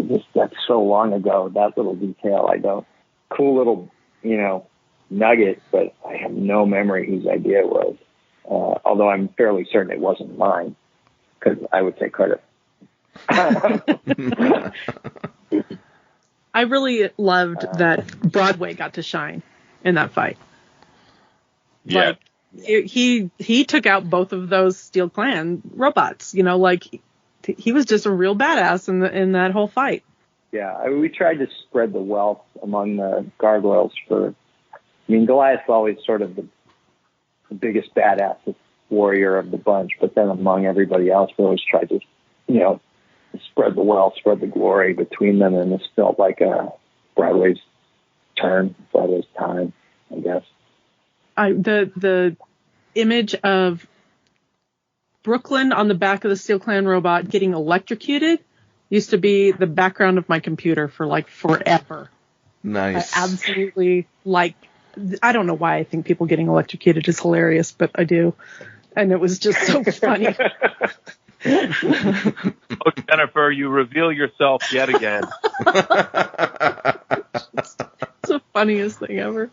just, that's so long ago. That little detail, cool little, nugget, but I have no memory whose idea it was. Although I'm fairly certain it wasn't mine, because I would take credit. I really loved that Broadway got to shine in that fight. Yeah. Like, he took out both of those Steel Clan robots. He was just a real badass in that whole fight. Yeah, we tried to spread the wealth among the gargoyles Goliath's always sort of the biggest badass warrior of the bunch, but then among everybody else, we always tried to, spread the wealth, spread the glory between them, and this felt like Broadway's time, I guess. The image of Brooklyn on the back of the Steel Clan robot getting electrocuted used to be the background of my computer for forever. Nice. I absolutely I don't know why I think people getting electrocuted is hilarious, but I do. And it was just so funny. Oh, Jennifer, you reveal yourself yet again. It's the funniest thing ever.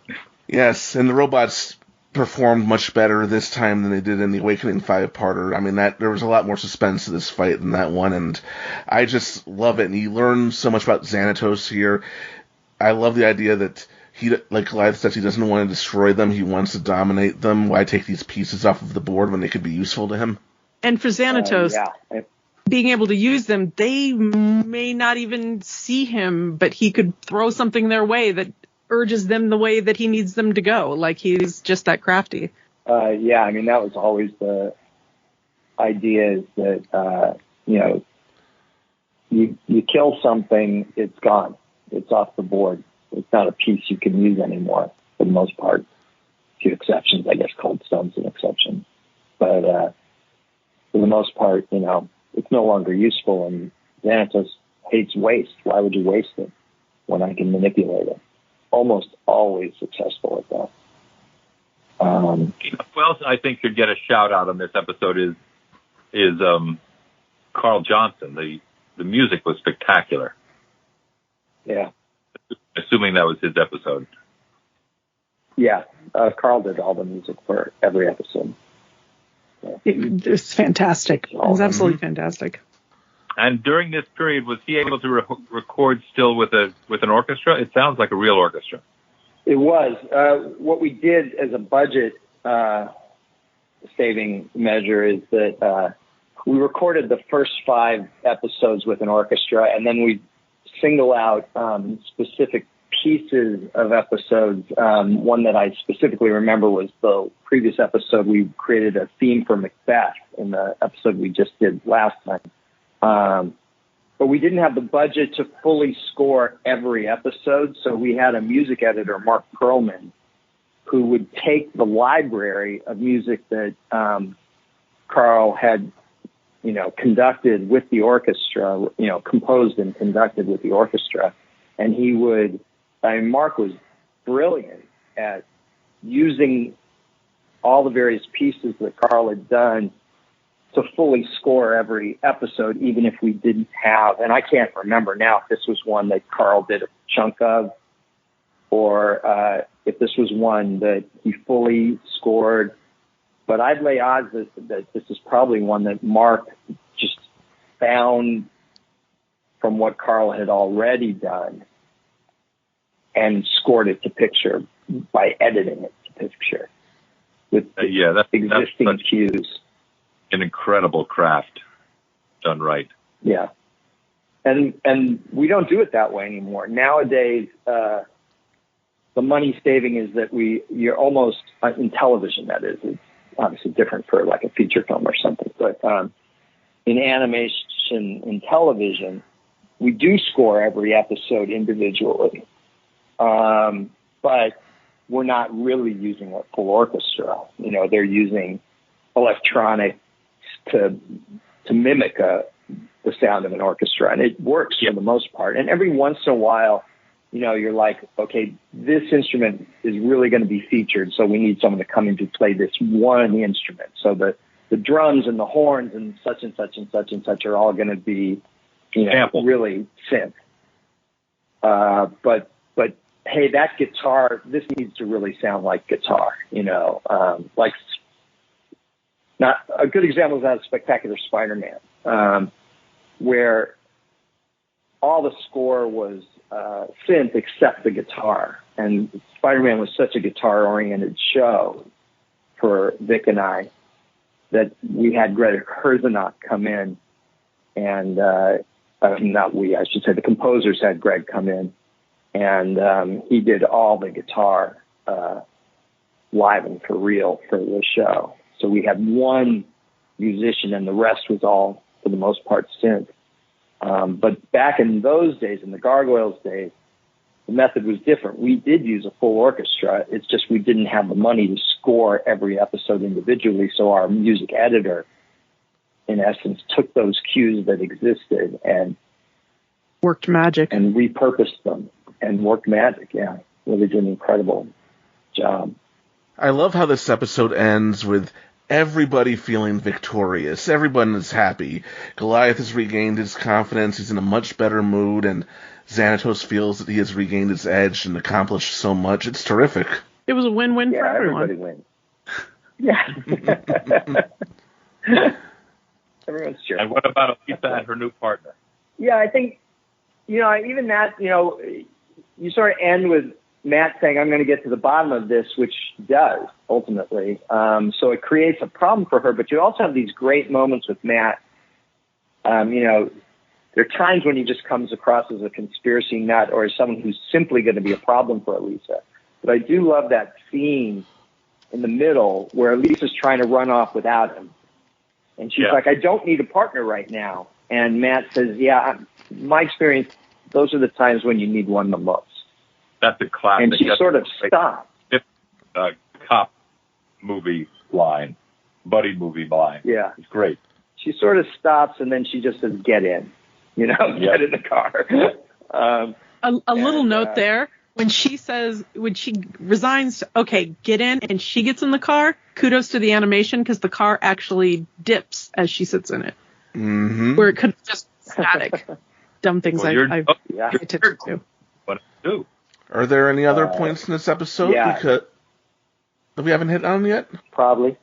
Yes, and the robots performed much better this time than they did in the Awakening 5-parter. I mean, there was a lot more suspense to this fight than that one, and I just love it. And you learn so much about Xanatos here. I love the idea that he, like Goliath says, he doesn't want to destroy them. He wants to dominate them. Why take these pieces off of the board when they could be useful to him? And for Xanatos, being able to use them, they may not even see him, but he could throw something their way that urges them the way that he needs them to go. He's just that crafty. That was always the idea, is that, you kill something, it's gone. It's off the board. It's not a piece you can use anymore, for the most part. A few exceptions, I guess. Cold Stone's an exception. But for the most part, it's no longer useful, and Xanatos hates waste. Why would you waste it when I can manipulate it? Almost always successful at that. Who else I think should get a shout out on this episode is Carl Johnson. The music was spectacular. Yeah. Assuming that was his episode. Yeah, Carl did all the music for every episode. Yeah. It was fantastic. It was absolutely fantastic. And during this period, was he able to record still with an orchestra? It sounds like a real orchestra. It was. What we did as a budget saving measure is that we recorded the first 5 episodes with an orchestra, and then we single out specific pieces of episodes. One that I specifically remember was the previous episode. We created a theme for Macbeth in the episode we just did last time. But we didn't have the budget to fully score every episode, so we had a music editor, Mark Perlman, who would take the library of music that Carl had, conducted with the orchestra, composed and conducted with the orchestra, and he would. Mark was brilliant at using all the various pieces that Carl had done to fully score every episode, even if we didn't have, and I can't remember now if this was one that Carl did a chunk of, or if this was one that he fully scored. But I'd lay odds that this is probably one that Mark just found from what Carl had already done and scored it to picture by editing it to picture with existing cues. An incredible craft done right. Yeah. And we don't do it that way anymore. Nowadays, the money saving is that you're almost in television, that is. It's obviously different for like a feature film or something. But in animation and television, we do score every episode individually. But we're not really using a full orchestra. They're using electronic to mimic the sound of an orchestra, and it works for the most part. And every once in a while, you're like, okay, this instrument is really going to be featured, so we need someone to come in to play this one instrument. So the drums and the horns and such and such and such and such are all going to be, really synth. But hey, that guitar, this needs to really sound like guitar, like. Not a good example is that of Spectacular Spider-Man, where all the score was synth except the guitar. And Spider-Man was such a guitar-oriented show for Vic and I that we had Greg Weisman come in, and I should say the composers had Greg come in, and he did all the guitar live and for real for the show. So we had one musician, and the rest was all, for the most part, synth. But back in those days, in the Gargoyles days, the method was different. We did use a full orchestra. It's just we didn't have the money to score every episode individually. So our music editor, in essence, took those cues that existed and worked magic and repurposed them and worked magic. Yeah, really did an incredible job. I love how this episode ends with everybody feeling victorious. Everyone is happy. Goliath has regained his confidence. He's in a much better mood, and Xanatos feels that he has regained his edge and accomplished so much. It's terrific. It was a win-win for everyone. Everybody wins. Yeah. Everyone's cheering. And what about Elisa and her new partner? Yeah, I think, even that, you sort of end with Matt saying, I'm going to get to the bottom of this, which does, ultimately. So it creates a problem for her, but you also have these great moments with Matt. There are times when he just comes across as a conspiracy nut or as someone who's simply going to be a problem for Elisa. But I do love that scene in the middle where Elisa's trying to run off without him. And she's like, I don't need a partner right now. And Matt says, my experience, those are the times when you need one the most. That's a classic. And she sort of stopped. Cop movie line, buddy movie line. Yeah. It's great. She sort of stops and then she just says, get in, get in the car. A little note there. When she resigns, okay, get in, and she gets in the car, kudos to the animation because the car actually dips as she sits in it. Mm-hmm. Where it could have just static. Dumb things I attention to. What do? Are there any other points in this episode that we haven't hit on yet? Probably.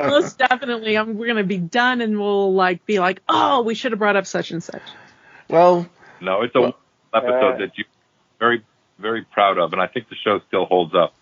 Most definitely. We're going to be done and we'll be like, oh, we should have brought up such and such. Well, no, it's a episode that you very very proud of, and I think the show still holds up.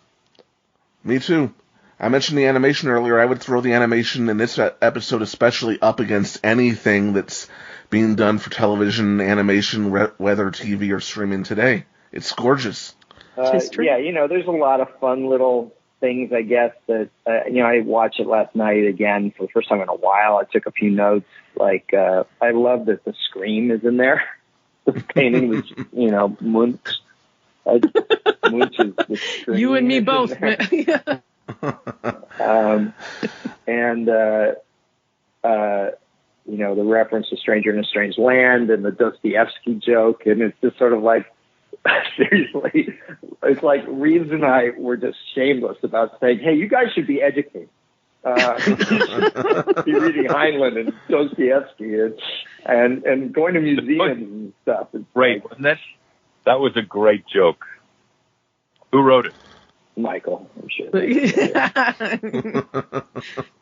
Me too. I mentioned the animation earlier. I would throw the animation in this episode especially up against anything that's being done for television, animation, whether TV or streaming today. It's gorgeous. Yeah, there's a lot of fun little things, I guess, that, I watched it last night again for the first time in a while. I took a few notes. Like, I love that the scream is in there. The painting was, Munch. Munch is the scream. You and me both. The reference to Stranger in a Strange Land and the Dostoevsky joke. And it's just sort of like, seriously, it's like Reeves and I were just shameless about saying, hey, you guys should be educated. You should be reading Heinlein and Dostoevsky and going to museums and stuff. It's great. Like, that was a great joke. Who wrote it? Michael, I'm sure.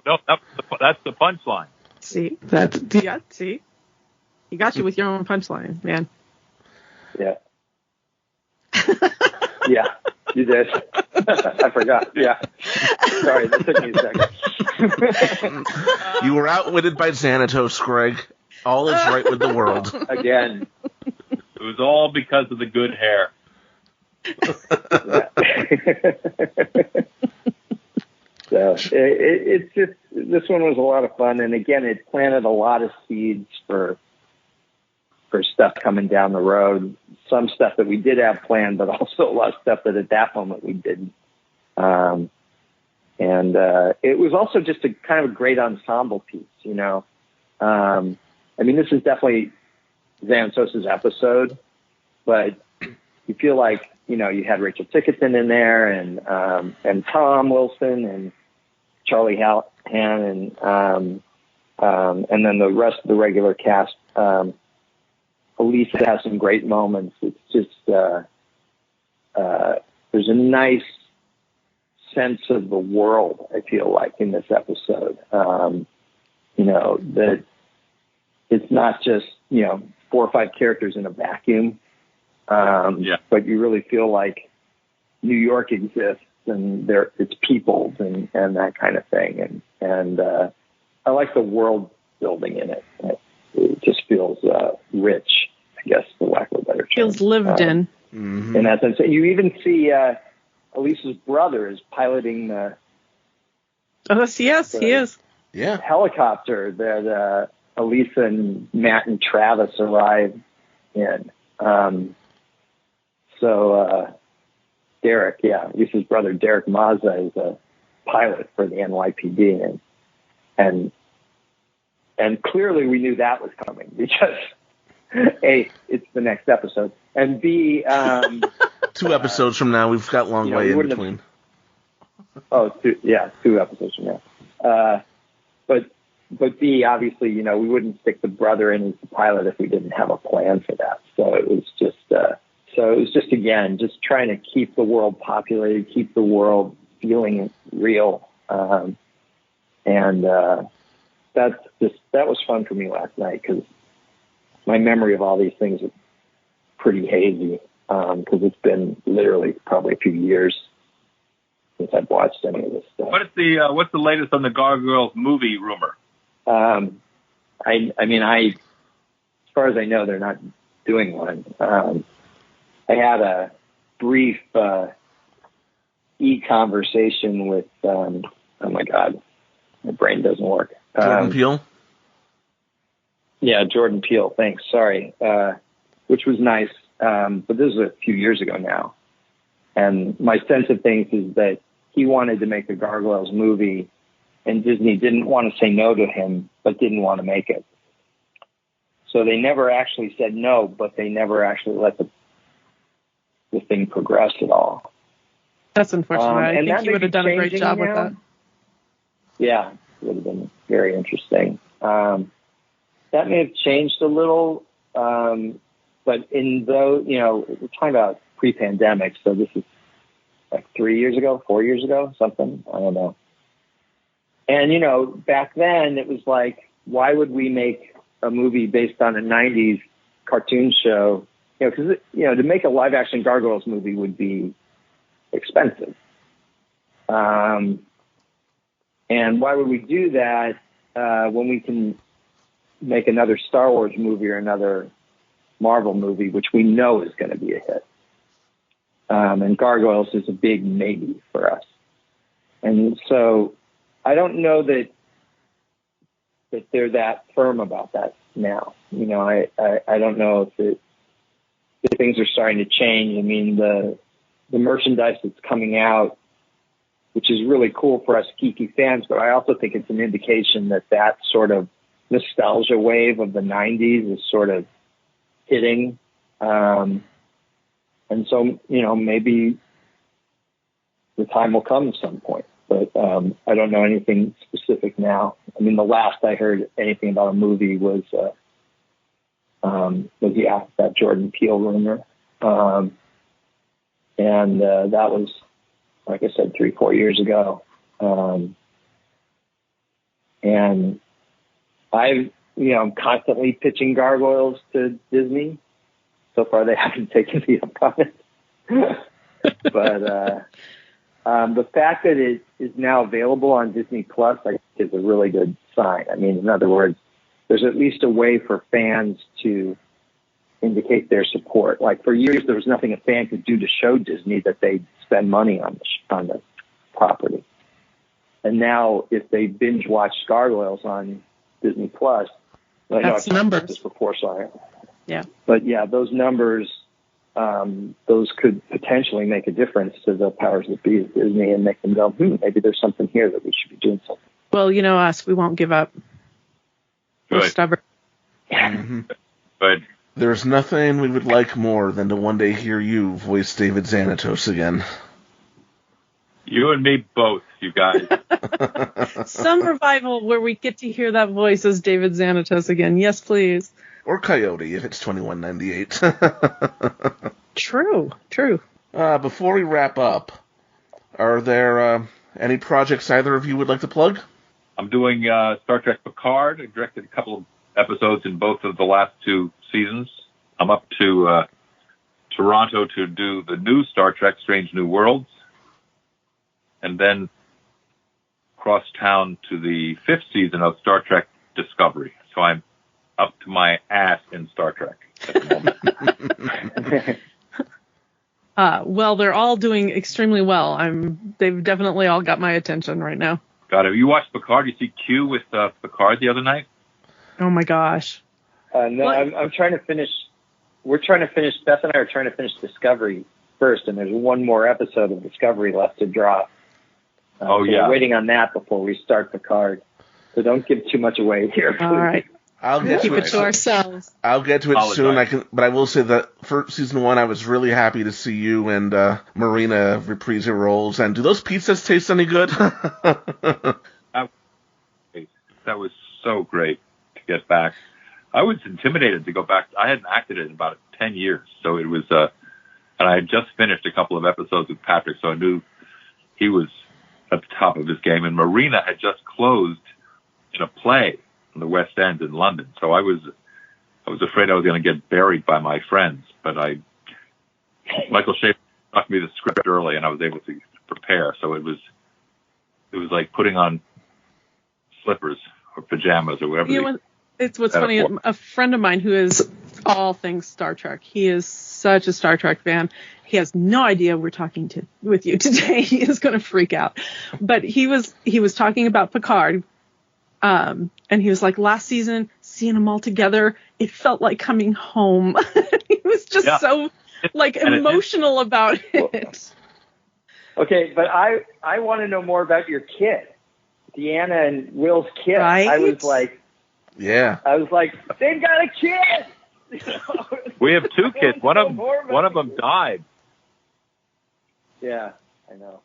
No, that's the punchline. See, see, he got you with your own punchline, man. Yeah. Yeah, you did. I forgot. Yeah. Sorry, that took me a second. You were outwitted by Xanatos, Greg. All is right with the world. Again. It was all because of the good hair. So it's just, this one was a lot of fun, and again, it planted a lot of seeds for stuff coming down the road. Some stuff that we did have planned, but also a lot of stuff that at that moment we didn't. And it was also just a kind of a great ensemble piece, this is definitely Xanatos' episode, but you feel like, you had Rachel Tickerton in there and Tom Wilson and Charlie Hannon and then the rest of the regular cast. Elisa has some great moments. It's just, there's a nice sense of the world, I feel like, in this episode. That it's not just, 4 or 5 characters in a vacuum. But you really feel like New York exists and it's peopled and that kind of thing. And I like the world building in it. It just feels rich, I guess, for lack of a better term. Feels lived in. Mm-hmm. In that sense. You even see Elisa's brother is piloting the he is. Yeah. Helicopter that Elisa and Matt and Travis arrive in. Derek, Lisa's brother, Derek Mazza, is a pilot for the NYPD, and clearly we knew that was coming because A, it's the next episode, and B, 2 episodes from now, we've got a long way in between. 2 episodes from now. But B, obviously, we wouldn't stick the brother in as the pilot if we didn't have a plan for that. So it was just, again, just trying to keep the world populated, keep the world feeling real. That was fun for me last night because my memory of all these things is pretty hazy because it's been literally probably a few years since I've watched any of this stuff. What's the latest on the Gargoyles movie rumor? As far as I know, they're not doing one. I had a brief e-conversation with, oh my God, my brain doesn't work. Jordan Peele? Yeah, Jordan Peele, thanks, sorry. Which was nice, but this was a few years ago now. And my sense of things is that he wanted to make the Gargoyles movie, and Disney didn't want to say no to him, but didn't want to make it. So they never actually said no, but they never actually let the thing progress at all. That's unfortunate. I think he would have done a great job with that. Yeah, it would have been very interesting. That may have changed a little, but we're talking about pre-pandemic, so this is like 3 years ago, 4 years ago, something. I don't know. And, back then it was like, why would we make a movie based on a 90s cartoon show because to make a live action Gargoyles movie would be expensive. And why would we do that when we can make another Star Wars movie or another Marvel movie, which we know is going to be a hit? And Gargoyles is a big maybe for us. And so I don't know that they're that firm about that now. I don't know if things are starting to change. I mean, the merchandise that's coming out, which is really cool for us geeky fans, but I also think it's an indication that sort of nostalgia wave of the 90s is sort of hitting. And so, maybe the time will come at some point, but I don't know anything specific now. I mean, the last I heard anything about a movie was that Jordan Peele rumor. And that was, like I said, 3-4 years ago. And I'm constantly pitching Gargoyles to Disney. So far, they haven't taken me up on it. But the fact that it is now available on Disney Plus, I think, is a really good sign. I mean, in other words, there's at least a way for fans to indicate their support. Like for years, there was nothing a fan could do to show Disney that they'd spend money on the property. And now, if they binge watch Gargoyles on Disney Plus, that's numbers disproportionately. Yeah. But yeah, those numbers, those could potentially make a difference to the powers that be at Disney and make them go, maybe there's something here that we should be doing something. Well, us, we won't give up. We're stubborn. But there's nothing we would like more than to one day hear you voice David Xanatos again. You and me both, you guys. Some revival where we get to hear that voice as David Xanatos again. Yes, please. Or Coyote, if it's $21.98. True. Before we wrap up, are there any projects either of you would like to plug? I'm doing Star Trek Picard. I directed a couple of episodes in both of the last 2 seasons. I'm up to Toronto to do the new Star Trek Strange New Worlds, and then cross town to the 5th season of Star Trek Discovery. So I'm up to my ass in Star Trek at the moment. Well, they're all doing extremely well. They've definitely all got my attention right now. Got it. You watched Picard? You see Q with Picard the other night? Oh my gosh. No, I'm trying to finish. We're trying to finish. Beth and I are trying to finish Discovery first, and there's one more episode of Discovery left to drop. So we're waiting on that before we start Picard. So don't give too much away here, please. All right. I'll get Keep to it to ourselves. I'll get to it soon. But I will say that for season 1, I was really happy to see you and Marina reprise your roles. And do those pizzas taste any good? That was so great to get back. I was intimidated to go back. I hadn't acted in about 10 years, so it was. And I had just finished a couple of episodes with Patrick, so I knew he was at the top of his game. And Marina had just closed in a play in the West End in London. So I was afraid I was going to get buried by my friends, but Michael Schaefer got me the script early and I was able to prepare. So it was like putting on slippers or pajamas or whatever. It's what's funny. A friend of mine who is all things Star Trek. He is such a Star Trek fan. He has no idea we're talking with you today. He is going to freak out. But he was talking about Picard. And he was like, last season, seeing them all together, it felt like coming home. He was just so emotional about it. Okay, but I want to know more about your kid, Deanna and Will's kid. Right? I was like, they've got a kid. We have 2 kids. One of them died. Yeah, I know.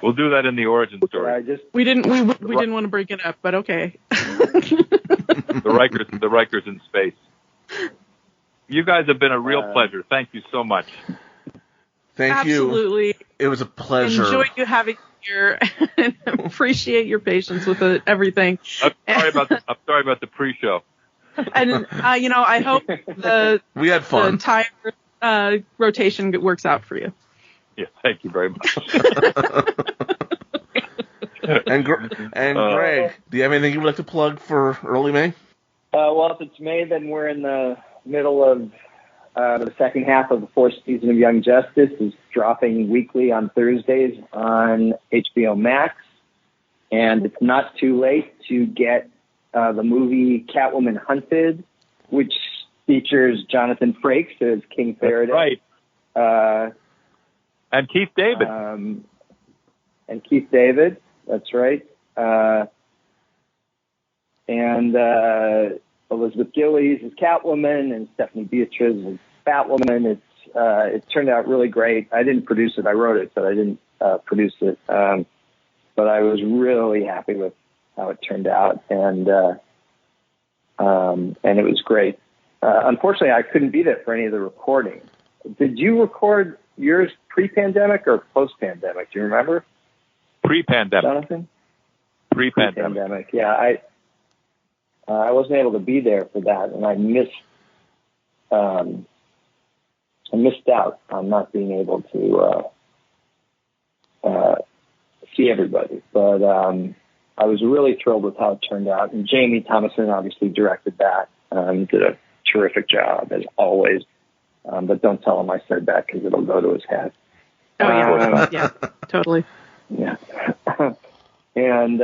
We'll do that in the origin story. We didn't want to break it up, but okay. The Rikers in space. You guys have been a real pleasure. Thank you so much. Thank you. Absolutely. It was a pleasure. Enjoy you having you here and appreciate your patience with everything. I'm sorry about the pre-show. And I hope we had fun. The tire rotation works out for you. Yeah, thank you very much. And Greg, do you have anything you would like to plug for early May? Well, if it's May, then we're in the middle of the second half of the fourth season of Young Justice. Is dropping weekly on Thursdays on HBO Max. And it's not too late to get the movie Catwoman Hunted, which features Jonathan Frakes as King Faraday. That's right. And Keith David. That's right. And Elizabeth Gillies is Catwoman, and Stephanie Beatriz is Batwoman. It turned out really great. I didn't produce it. I wrote it, but I didn't produce it. But I was really happy with how it turned out, and it was great. Unfortunately, I couldn't be there for any of the recording. Did you record yours pre-pandemic or post-pandemic? Do you remember? Pre-pandemic. Jonathan? Pre-pandemic. Yeah, I wasn't able to be there for that, and I missed out on not being able to see everybody. But I was really thrilled with how it turned out, and Jamie Thomason obviously directed that. Did a terrific job as always. But don't tell him I said that because it'll go to his head. Oh yeah, yeah, totally. Yeah. And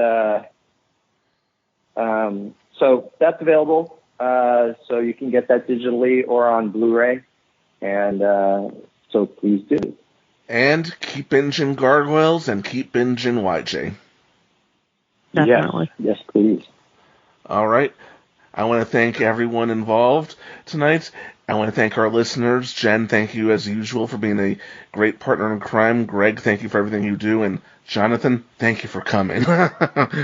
so that's available. So you can get that digitally or on Blu-ray. And so please do. And keep binging Gargoyles and keep binging YJ. Definitely. Yes, please. All right. I want to thank everyone involved tonight. I want to thank our listeners. Jen, thank you as usual for being a great partner in crime. Greg, thank you for everything you do. And Jonathan, thank you for coming.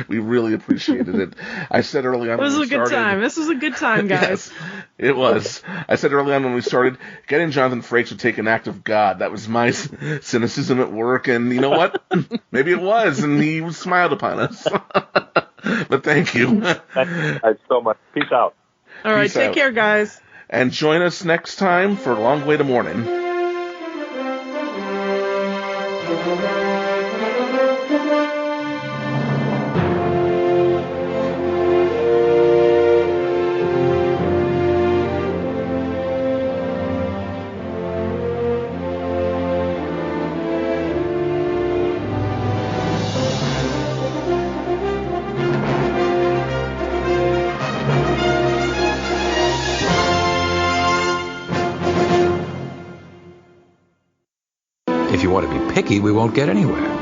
We really appreciated it. I said early on This was a good time. This was a good time, guys. Yes, it was. I said early on when we started, getting Jonathan Frakes would take an act of God. That was my cynicism at work. And you know what? Maybe it was. And he smiled upon us. But thank you. Thanks so much. Peace out. All right, Peace take out. care, guys. And join us next time for Long Way to Morning. If you want to be picky, we won't get anywhere.